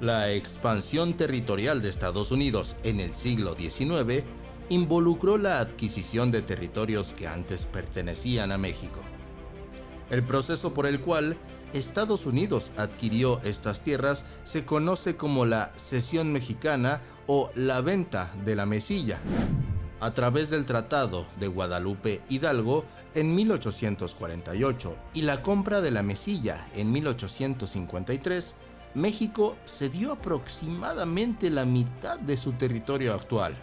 La expansión territorial de Estados Unidos en el siglo XIX involucró la adquisición de territorios que antes pertenecían a México. El proceso por el cual Estados Unidos adquirió estas tierras se conoce como la cesión mexicana o la venta de la mesilla. A través del Tratado de Guadalupe Hidalgo en 1848 y la compra de la mesilla en 1853, México cedió aproximadamente la mitad de su territorio actual.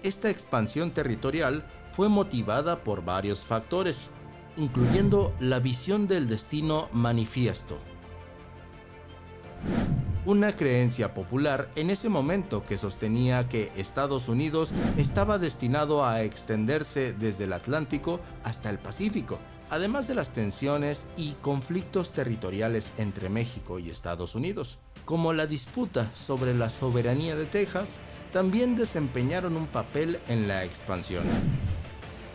Esta expansión territorial fue motivada por varios factores, incluyendo la visión del destino manifiesto. Una creencia popular en ese momento que sostenía que Estados Unidos estaba destinado a extenderse desde el Atlántico hasta el Pacífico, además de las tensiones y conflictos territoriales entre México y Estados Unidos, como la disputa sobre la soberanía de Texas, también desempeñaron un papel en la expansión.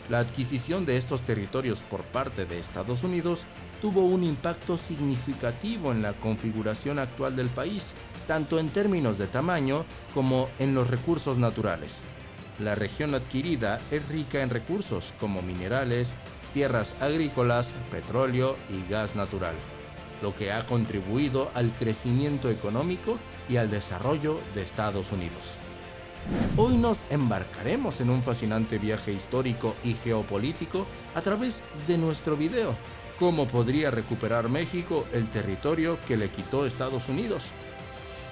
La adquisición de estos territorios por parte de Estados Unidos tuvo un impacto significativo en la configuración actual del país, tanto en términos de tamaño como en los recursos naturales. La región adquirida es rica en recursos como minerales, tierras agrícolas, petróleo y gas natural, lo que ha contribuido al crecimiento económico y al desarrollo de Estados Unidos. Hoy nos embarcaremos en un fascinante viaje histórico y geopolítico a través de nuestro video, ¿Cómo podría recuperar México el territorio que le quitó Estados Unidos?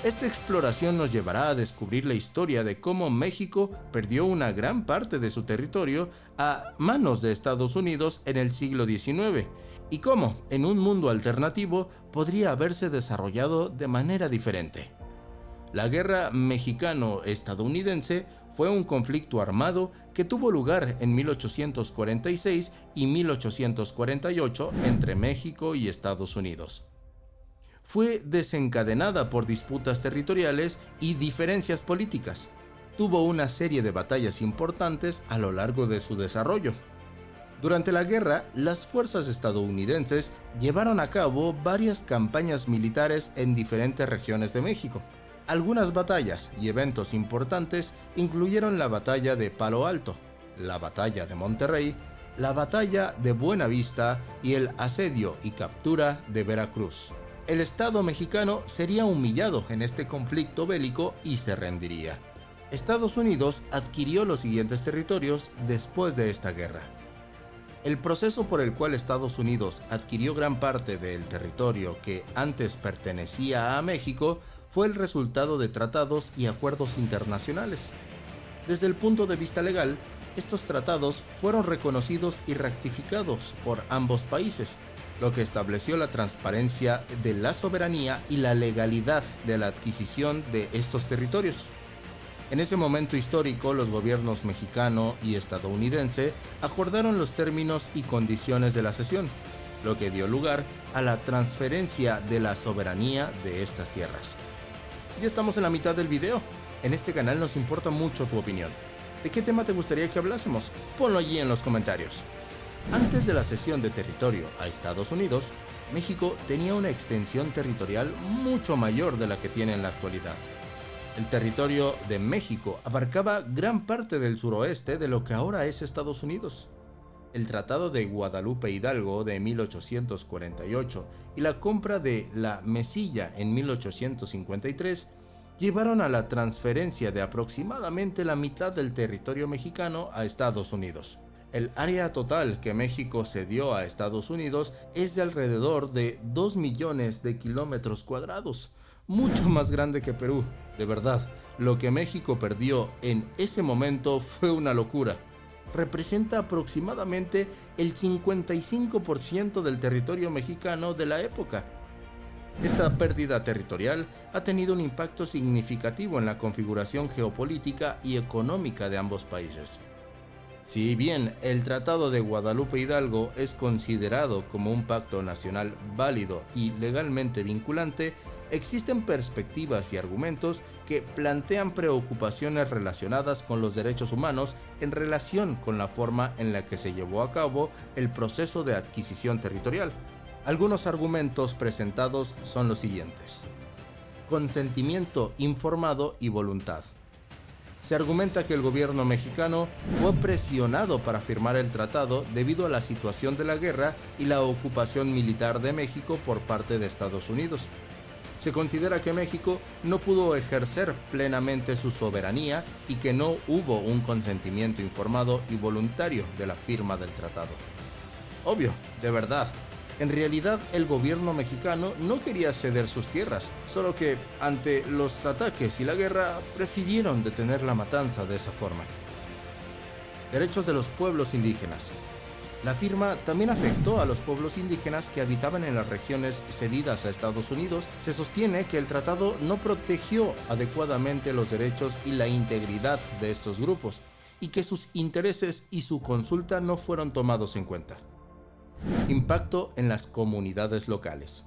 Esta exploración nos llevará a descubrir la historia de cómo México perdió una gran parte de su territorio a manos de Estados Unidos en el siglo XIX y cómo, en un mundo alternativo, podría haberse desarrollado de manera diferente. La Guerra Mexicano-Estadounidense fue un conflicto armado que tuvo lugar en 1846 y 1848 entre México y Estados Unidos. Fue desencadenada por disputas territoriales y diferencias políticas. Tuvo una serie de batallas importantes a lo largo de su desarrollo. Durante la guerra, las fuerzas estadounidenses llevaron a cabo varias campañas militares en diferentes regiones de México. Algunas batallas y eventos importantes incluyeron la Batalla de Palo Alto, la Batalla de Monterrey, la Batalla de Buena Vista y el asedio y captura de Veracruz. El Estado mexicano sería humillado en este conflicto bélico y se rendiría. Estados Unidos adquirió los siguientes territorios después de esta guerra. El proceso por el cual Estados Unidos adquirió gran parte del territorio que antes pertenecía a México fue el resultado de tratados y acuerdos internacionales. Desde el punto de vista legal, estos tratados fueron reconocidos y ratificados por ambos países, lo que estableció la transparencia de la soberanía y la legalidad de la adquisición de estos territorios. En ese momento histórico, los gobiernos mexicano y estadounidense acordaron los términos y condiciones de la cesión, lo que dio lugar a la transferencia de la soberanía de estas tierras. Ya estamos en la mitad del video. En este canal nos importa mucho tu opinión. ¿De qué tema te gustaría que hablásemos? Ponlo allí en los comentarios. Antes de la cesión de territorio a Estados Unidos, México tenía una extensión territorial mucho mayor de la que tiene en la actualidad. El territorio de México abarcaba gran parte del suroeste de lo que ahora es Estados Unidos. El Tratado de Guadalupe Hidalgo de 1848 y la compra de la mesilla en 1853 llevaron a la transferencia de aproximadamente la mitad del territorio mexicano a Estados Unidos. El área total que México cedió a Estados Unidos es de alrededor de 2 millones de kilómetros cuadrados, mucho más grande que Perú. De verdad, lo que México perdió en ese momento fue una locura. Representa aproximadamente el 55% del territorio mexicano de la época. Esta pérdida territorial ha tenido un impacto significativo en la configuración geopolítica y económica de ambos países. Si bien el Tratado de Guadalupe Hidalgo es considerado como un pacto nacional válido y legalmente vinculante, existen perspectivas y argumentos que plantean preocupaciones relacionadas con los derechos humanos en relación con la forma en la que se llevó a cabo el proceso de adquisición territorial. Algunos argumentos presentados son los siguientes. consentimiento informado y voluntad. Se argumenta que el gobierno mexicano fue presionado para firmar el tratado debido a la situación de la guerra y la ocupación militar de México por parte de Estados Unidos. Se considera que México no pudo ejercer plenamente su soberanía y que no hubo un consentimiento informado y voluntario de la firma del tratado. Obvio, de verdad. En realidad, el gobierno mexicano no quería ceder sus tierras, solo que, ante los ataques y la guerra, prefirieron detener la matanza de esa forma. Derechos de los pueblos indígenas. La firma también afectó a los pueblos indígenas que habitaban en las regiones cedidas a Estados Unidos. Se sostiene que el tratado no protegió adecuadamente los derechos y la integridad de estos grupos, y que sus intereses y su consulta no fueron tomados en cuenta. Impacto en las comunidades locales.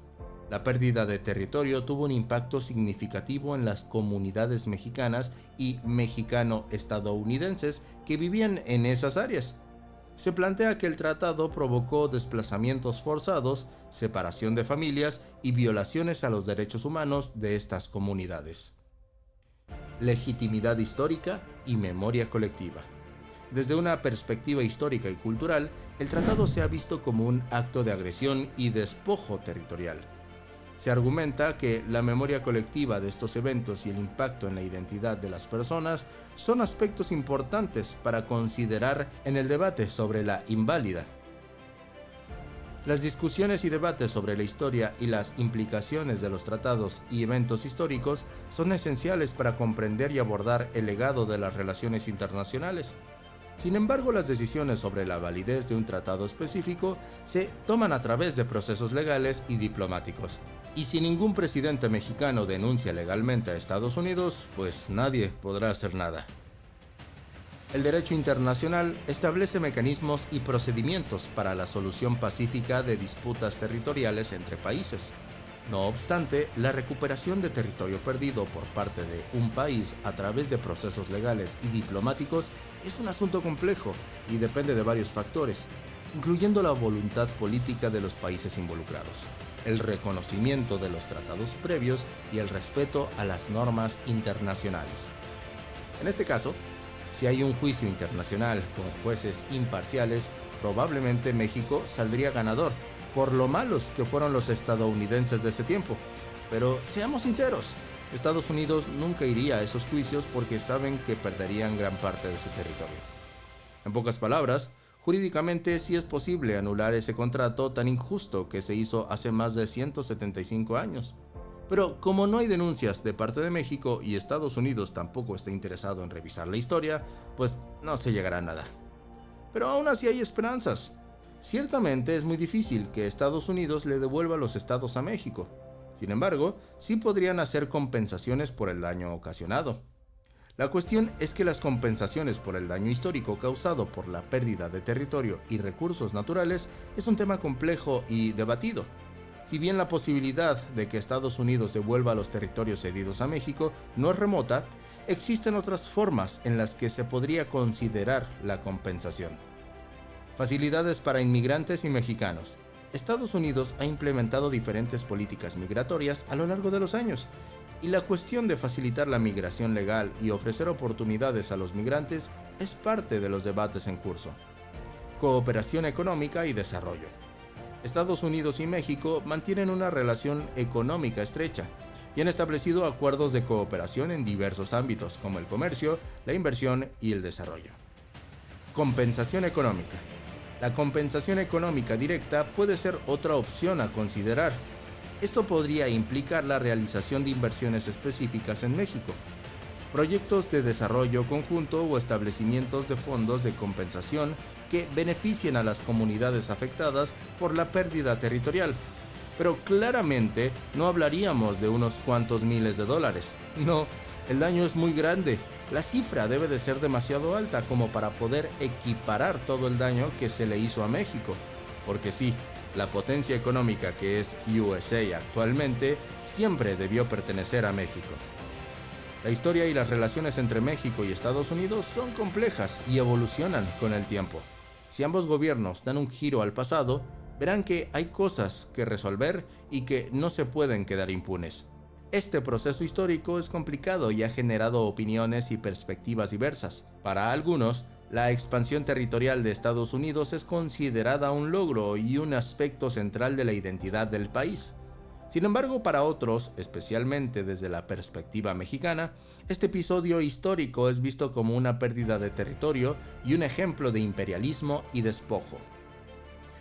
La pérdida de territorio tuvo un impacto significativo en las comunidades mexicanas y mexicano-estadounidenses que vivían en esas áreas. Se plantea que el tratado provocó desplazamientos forzados, separación de familias y violaciones a los derechos humanos de estas comunidades. Legitimidad histórica y memoria colectiva. Desde una perspectiva histórica y cultural, el tratado se ha visto como un acto de agresión y despojo territorial. Se argumenta que la memoria colectiva de estos eventos y el impacto en la identidad de las personas son aspectos importantes para considerar en el debate sobre la inválida. Las discusiones y debates sobre la historia y las implicaciones de los tratados y eventos históricos son esenciales para comprender y abordar el legado de las relaciones internacionales. Sin embargo, las decisiones sobre la validez de un tratado específico se toman a través de procesos legales y diplomáticos. Y si ningún presidente mexicano denuncia legalmente a Estados Unidos, pues nadie podrá hacer nada. El derecho internacional establece mecanismos y procedimientos para la solución pacífica de disputas territoriales entre países. No obstante, la recuperación de territorio perdido por parte de un país a través de procesos legales y diplomáticos es un asunto complejo y depende de varios factores, incluyendo la voluntad política de los países involucrados, el reconocimiento de los tratados previos y el respeto a las normas internacionales. En este caso, si hay un juicio internacional con jueces imparciales, probablemente México saldría ganador, por lo malos que fueron los estadounidenses de ese tiempo. Pero seamos sinceros, Estados Unidos nunca iría a esos juicios porque saben que perderían gran parte de su territorio. En pocas palabras, jurídicamente sí es posible anular ese contrato tan injusto que se hizo hace más de 175 años. Pero como no hay denuncias de parte de México y Estados Unidos tampoco está interesado en revisar la historia, pues no se llegará a nada. Pero aún así hay esperanzas. Ciertamente es muy difícil que Estados Unidos le devuelva los estados a México. Sin embargo, sí podrían hacer compensaciones por el daño ocasionado. La cuestión es que las compensaciones por el daño histórico causado por la pérdida de territorio y recursos naturales es un tema complejo y debatido. Si bien la posibilidad de que Estados Unidos devuelva los territorios cedidos a México no es remota, existen otras formas en las que se podría considerar la compensación. Facilidades para inmigrantes y mexicanos. Estados Unidos ha implementado diferentes políticas migratorias a lo largo de los años, y la cuestión de facilitar la migración legal y ofrecer oportunidades a los migrantes es parte de los debates en curso. Cooperación económica y desarrollo. Estados Unidos y México mantienen una relación económica estrecha y han establecido acuerdos de cooperación en diversos ámbitos como el comercio, la inversión y el desarrollo. Compensación económica. La compensación económica directa puede ser otra opción a considerar. Esto podría implicar la realización de inversiones específicas en México, proyectos de desarrollo conjunto o establecimientos de fondos de compensación que beneficien a las comunidades afectadas por la pérdida territorial. Pero claramente no hablaríamos de unos cuantos miles de dólares. No, el daño es muy grande. La cifra debe de ser demasiado alta como para poder equiparar todo el daño que se le hizo a México. Porque sí, la potencia económica que es USA actualmente siempre debió pertenecer a México. La historia y las relaciones entre México y Estados Unidos son complejas y evolucionan con el tiempo. Si ambos gobiernos dan un giro al pasado, verán que hay cosas que resolver y que no se pueden quedar impunes. Este proceso histórico es complicado y ha generado opiniones y perspectivas diversas. Para algunos, la expansión territorial de Estados Unidos es considerada un logro y un aspecto central de la identidad del país. Sin embargo, para otros, especialmente desde la perspectiva mexicana, este episodio histórico es visto como una pérdida de territorio y un ejemplo de imperialismo y despojo.